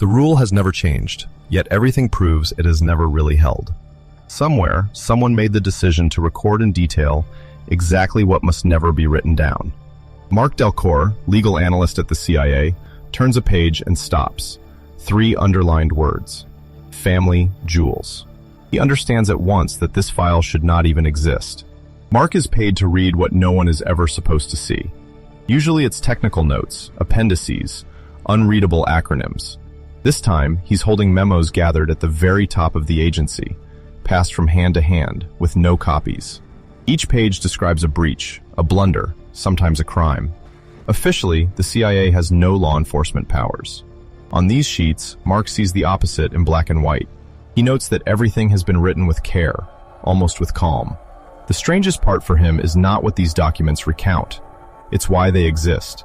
The rule has never changed, yet everything proves it is never really held. Somewhere, someone made the decision to record in detail exactly what must never be written down. Mark Delcourt, legal analyst at the CIA, turns a page and stops. 3 underlined words. Family jewels. He understands at once that this file should not even exist. Mark is paid to read what no one is ever supposed to see. Usually it's technical notes, appendices, unreadable acronyms. This time, he's holding memos gathered at the very top of the agency, passed from hand to hand, with no copies. Each page describes a breach, a blunder, sometimes a crime. Officially, the CIA has no law enforcement powers. On these sheets, Mark sees the opposite in black and white. He notes that everything has been written with care, almost with calm. The strangest part for him is not what these documents recount. It's why they exist.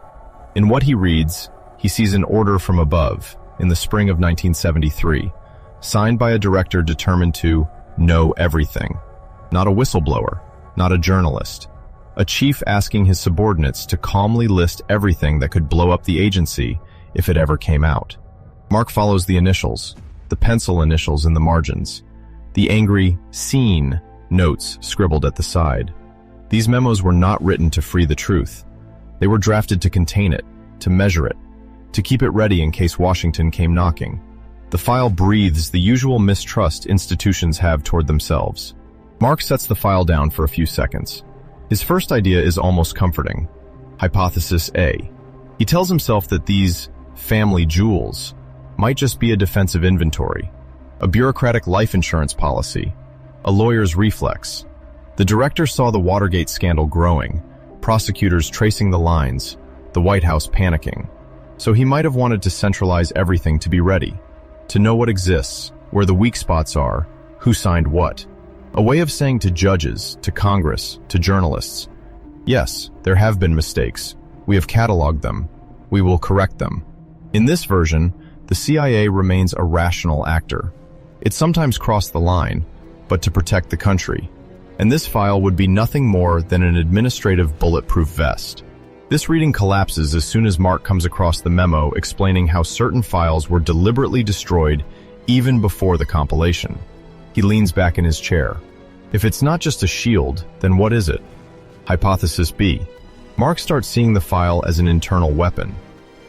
In what he reads, he sees an order from above, in the spring of 1973, signed by a director determined to know everything. Not a whistleblower, not a journalist. A chief asking his subordinates to calmly list everything that could blow up the agency if it ever came out. Mark follows the initials, the pencil initials in the margins, the angry "seen" notes scribbled at the side. These memos were not written to free the truth. They were drafted to contain it, to measure it, to keep it ready in case Washington came knocking. The file breathes the usual mistrust institutions have toward themselves. Mark sets the file down for a few seconds. His first idea is almost comforting. Hypothesis A. He tells himself that these family jewels might just be a defensive inventory, a bureaucratic life insurance policy, a lawyer's reflex. The director saw the Watergate scandal growing, prosecutors tracing the lines, the White House panicking. So he might have wanted to centralize everything to be ready, to know what exists, where the weak spots are, who signed what. A way of saying to judges, to Congress, to journalists, yes, there have been mistakes. We have cataloged them. We will correct them. In this version, the CIA remains a rational actor. It sometimes crossed the line, but to protect the country. And this file would be nothing more than an administrative bulletproof vest. This reading collapses as soon as Mark comes across the memo explaining how certain files were deliberately destroyed even before the compilation. He leans back in his chair. If it's not just a shield, then what is it? Hypothesis B. Mark starts seeing the file as an internal weapon,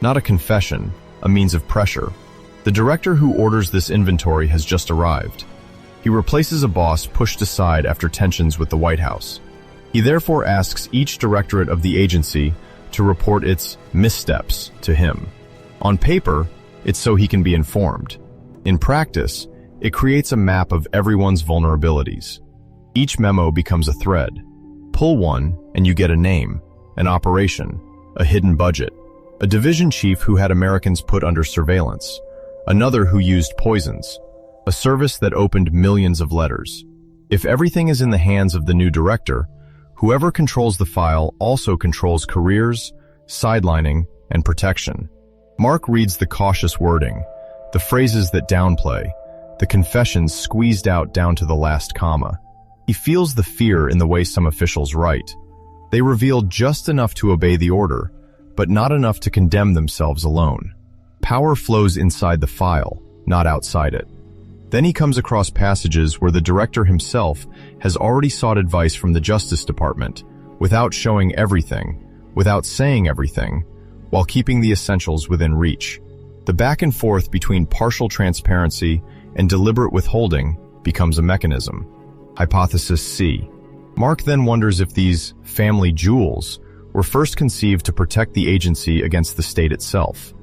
not a confession, a means of pressure. The director who orders this inventory has just arrived. He replaces a boss pushed aside after tensions with the White House. He therefore asks each directorate of the agency to report its missteps to him. On paper, it's so he can be informed. In practice, it creates a map of everyone's vulnerabilities. Each memo becomes a thread. Pull one and you get a name, an operation, a hidden budget, a division chief who had Americans put under surveillance, another who used poisons, a service that opened millions of letters. If everything is in the hands of the new director, whoever controls the file also controls careers, sidelining, and protection. Mark reads the cautious wording, the phrases that downplay, the confessions squeezed out down to the last comma. He feels the fear in the way some officials write. They reveal just enough to obey the order, but not enough to condemn themselves alone. Power flows inside the file, not outside it. Then he comes across passages where the director himself has already sought advice from the Justice Department, without showing everything, without saying everything, while keeping the essentials within reach. The back and forth between partial transparency and deliberate withholding becomes a mechanism. Hypothesis C. Mark then wonders if these family jewels were first conceived to protect the agency against the state itself,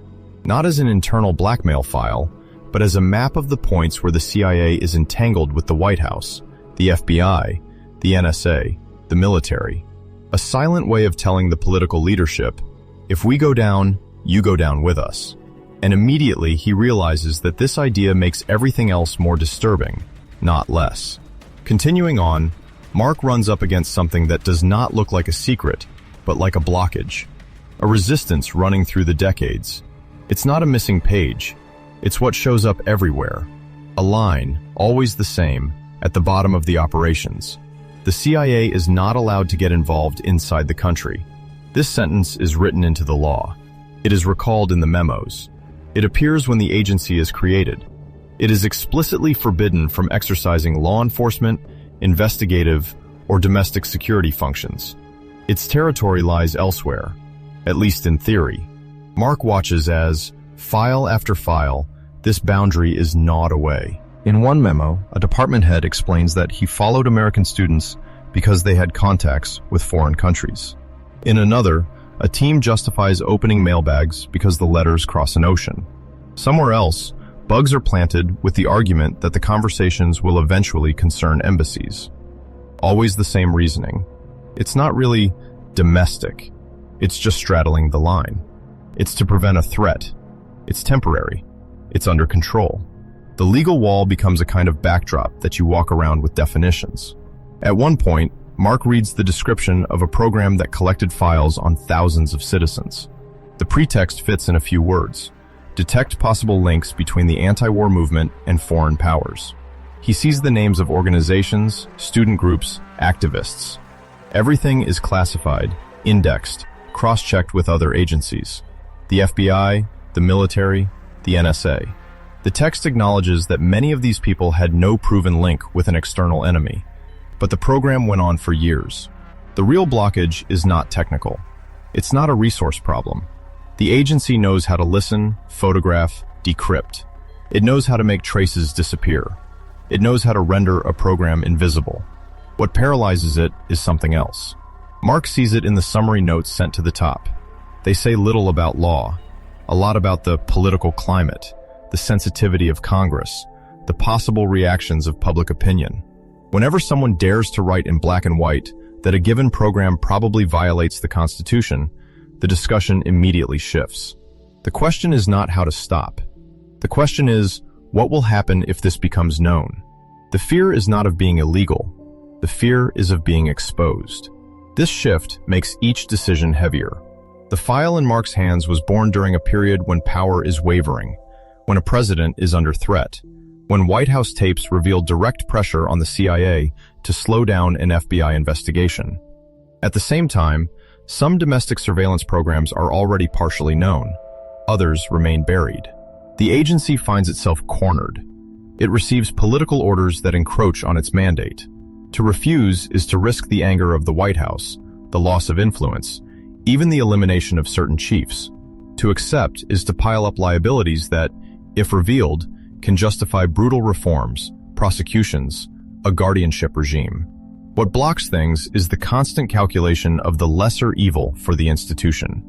not as an internal blackmail file, but as a map of the points where the CIA is entangled with the White House, the FBI, the NSA, the military. A silent way of telling the political leadership, if we go down, you go down with us. And immediately he realizes that this idea makes everything else more disturbing, not less. Continuing on, Mark runs up against something that does not look like a secret, but like a blockage. A resistance running through the decades. It's not a missing page. It's what shows up everywhere. A line, always the same, at the bottom of the operations. The CIA is not allowed to get involved inside the country. This sentence is written into the law. It is recalled in the memos. It appears when the agency is created. It is explicitly forbidden from exercising law enforcement, investigative, or domestic security functions. Its territory lies elsewhere, at least in theory. Mark watches as, file after file, this boundary is gnawed away. In one memo, a department head explains that he followed American students because they had contacts with foreign countries. In another, a team justifies opening mailbags because the letters cross an ocean. Somewhere else, bugs are planted with the argument that the conversations will eventually concern embassies. Always the same reasoning. It's not really domestic. It's just straddling the line. It's to prevent a threat. It's temporary. It's under control. The legal wall becomes a kind of backdrop that you walk around with definitions. At one point, Mark reads the description of a program that collected files on thousands of citizens. The pretext fits in a few words. Detect possible links between the anti-war movement and foreign powers. He sees the names of organizations, student groups, activists. Everything is classified, indexed, cross-checked with other agencies. The FBI, the military, the NSA. The text acknowledges that many of these people had no proven link with an external enemy, but the program went on for years. The real blockage is not technical. It's not a resource problem. The agency knows how to listen, photograph, decrypt. It knows how to make traces disappear. It knows how to render a program invisible. What paralyzes it is something else. Mark sees it in the summary notes sent to the top. They say little about law, a lot about the political climate, the sensitivity of Congress, the possible reactions of public opinion. Whenever someone dares to write in black and white that a given program probably violates the Constitution, the discussion immediately shifts. The question is not how to stop. The question is, what will happen if this becomes known? The fear is not of being illegal. The fear is of being exposed. This shift makes each decision heavier. The file in Mark's hands was born during a period when power is wavering, when a president is under threat, when White House tapes revealed direct pressure on the CIA to slow down an FBI investigation. At the same time, some domestic surveillance programs are already partially known. Others remain buried. The agency finds itself cornered. It receives political orders that encroach on its mandate. To refuse is to risk the anger of the White House, the loss of influence, even the elimination of certain chiefs. To accept is to pile up liabilities that, if revealed, can justify brutal reforms, prosecutions, a guardianship regime. What blocks things is the constant calculation of the lesser evil for the institution.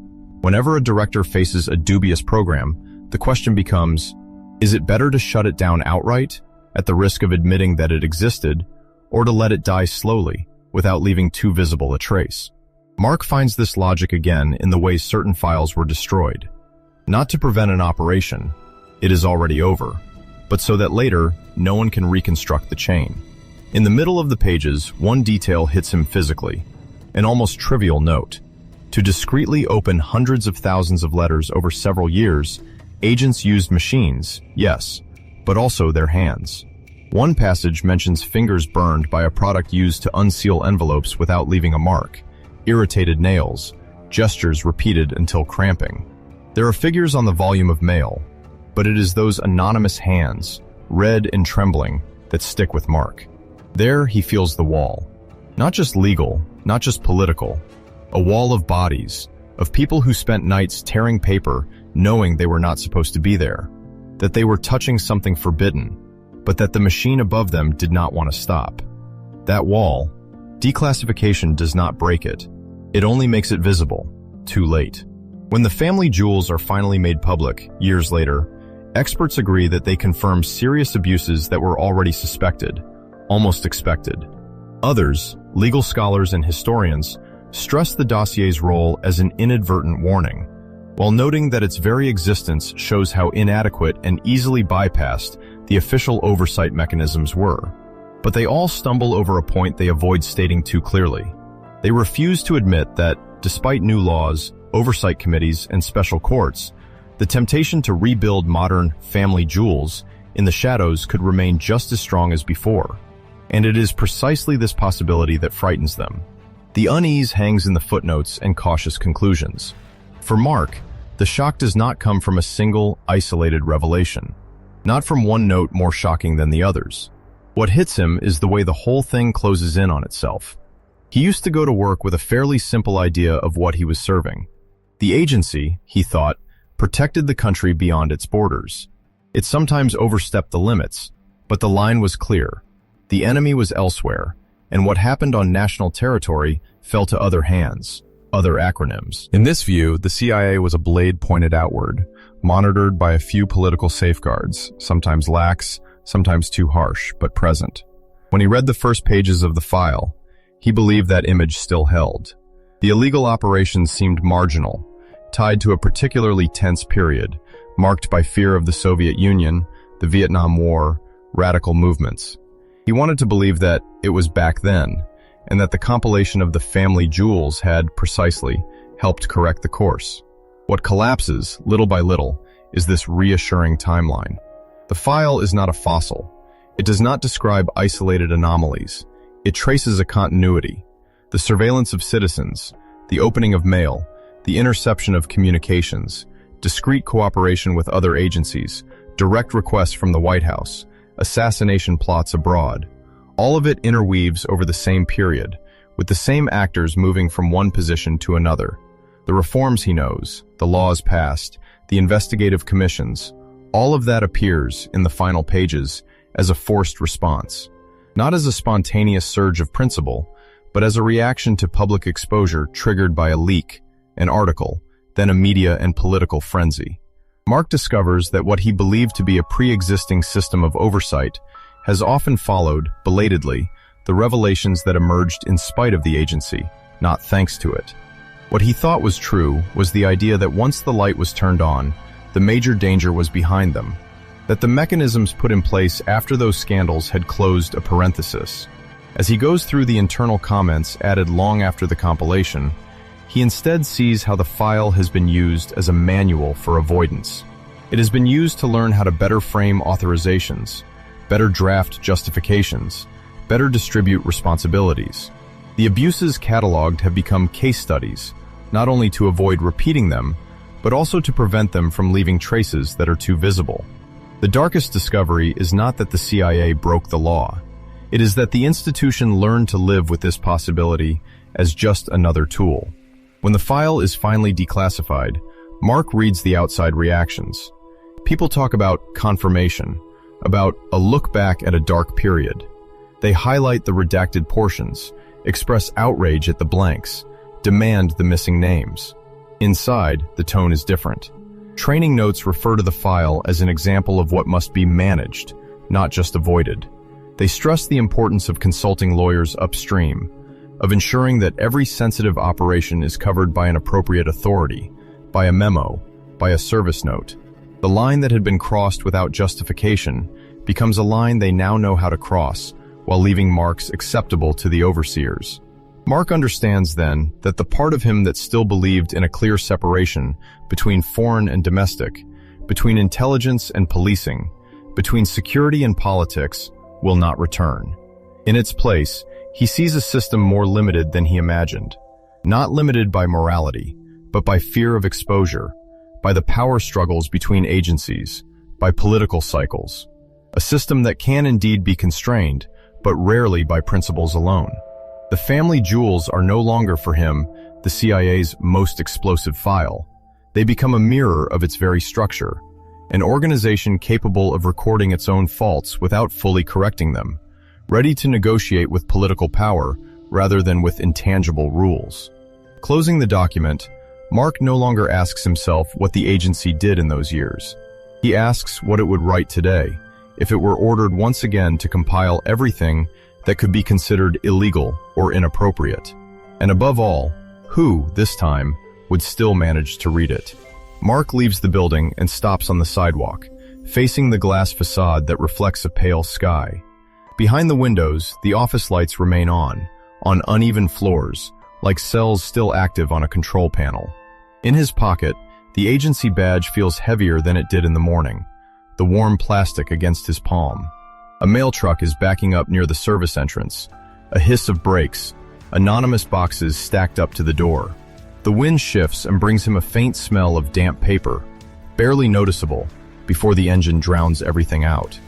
Whenever a director faces a dubious program, the question becomes, is it better to shut it down outright, at the risk of admitting that it existed, or to let it die slowly, without leaving too visible a trace? Mark finds this logic again in the way certain files were destroyed. Not to prevent an operation, it is already over, but so that later, no one can reconstruct the chain. In the middle of the pages, one detail hits him physically, an almost trivial note. To discreetly open hundreds of thousands of letters over several years, agents used machines, yes, but also their hands. One passage mentions fingers burned by a product used to unseal envelopes without leaving a mark, irritated nails, gestures repeated until cramping. There are figures on the volume of mail, but it is those anonymous hands, red and trembling, that stick with Mark. There he feels the wall. Not just legal, not just political. A wall of bodies, of people who spent nights tearing paper, knowing they were not supposed to be there, that they were touching something forbidden, but that the machine above them did not want to stop. That wall, declassification does not break it. It only makes it visible, too late. When the family jewels are finally made public, years later, experts agree that they confirm serious abuses that were already suspected, almost expected. Others, legal scholars and historians, stress the dossier's role as an inadvertent warning, while noting that its very existence shows how inadequate and easily bypassed the official oversight mechanisms were. But they all stumble over a point they avoid stating too clearly. They refuse to admit that, despite new laws, oversight committees, and special courts, the temptation to rebuild modern family jewels in the shadows could remain just as strong as before. And it is precisely this possibility that frightens them. The unease hangs in the footnotes and cautious conclusions. For Mark, The shock does not come from a single, isolated revelation. Not from one note more shocking than the others. What hits him is the way the whole thing closes in on itself. He used to go to work with a fairly simple idea of what he was serving. The agency, he thought, protected the country beyond its borders. It sometimes overstepped the limits, but the line was clear. The enemy was elsewhere, and what happened on national territory fell to other hands, other acronyms. In this view, the CIA was a blade pointed outward, monitored by a few political safeguards, sometimes lax, sometimes too harsh, but present. When he read the first pages of the file, he believed that image still held. The illegal operations seemed marginal, tied to a particularly tense period, marked by fear of the Soviet Union, the Vietnam War, radical movements. He wanted to believe that it was back then, and that the compilation of the family jewels had, precisely, helped correct the course. What collapses, little by little, is this reassuring timeline. The file is not a fossil. It does not describe isolated anomalies. It traces a continuity. The surveillance of citizens, the opening of mail, the interception of communications, discreet cooperation with other agencies, direct requests from the White House, assassination plots abroad. All of it interweaves over the same period, with the same actors moving from one position to another. The reforms he knows, the laws passed, the investigative commissions, all of that appears in the final pages as a forced response. Not as a spontaneous surge of principle, but as a reaction to public exposure triggered by a leak, an article, then a media and political frenzy. Mark discovers that what he believed to be a pre-existing system of oversight has often followed, belatedly, the revelations that emerged in spite of the agency, not thanks to it. What he thought was true was the idea that once the light was turned on, the major danger was behind them, that the mechanisms put in place after those scandals had closed a parenthesis. As he goes through the internal comments added long after the compilation, he instead sees how the file has been used as a manual for avoidance. It has been used to learn how to better frame authorizations, better draft justifications, better distribute responsibilities. The abuses cataloged have become case studies, not only to avoid repeating them, but also to prevent them from leaving traces that are too visible. The darkest discovery is not that the CIA broke the law. It is that the institution learned to live with this possibility as just another tool. When the file is finally declassified, Mark reads the outside reactions. People talk about confirmation, about a look back at a dark period. They highlight the redacted portions, express outrage at the blanks, demand the missing names. Inside, the tone is different. Training notes refer to the file as an example of what must be managed, not just avoided. They stress the importance of consulting lawyers upstream, of ensuring that every sensitive operation is covered by an appropriate authority, by a memo, by a service note. The line that had been crossed without justification becomes a line they now know how to cross, while leaving marks acceptable to the overseers. Mark understands then that the part of him that still believed in a clear separation between foreign and domestic, between intelligence and policing, between security and politics, will not return. In its place, he sees a system more limited than he imagined, not limited by morality, but by fear of exposure, by the power struggles between agencies, by political cycles. A system that can indeed be constrained, but rarely by principles alone. The family jewels are no longer for him the CIA's most explosive file. They become a mirror of its very structure, an organization capable of recording its own faults without fully correcting them, ready to negotiate with political power rather than with intangible rules. Closing the document, Mark no longer asks himself what the agency did in those years. He asks what it would write today, if it were ordered once again to compile everything that could be considered illegal or inappropriate. And above all, who, this time, would still manage to read it. Mark leaves the building and stops on the sidewalk, facing the glass facade that reflects a pale sky. Behind the windows, the office lights remain on uneven floors, like cells still active on a control panel. In his pocket, the agency badge feels heavier than it did in the morning, the warm plastic against his palm. A mail truck is backing up near the service entrance. A hiss of brakes, anonymous boxes stacked up to the door. The wind shifts and brings him a faint smell of damp paper, barely noticeable, before the engine drowns everything out.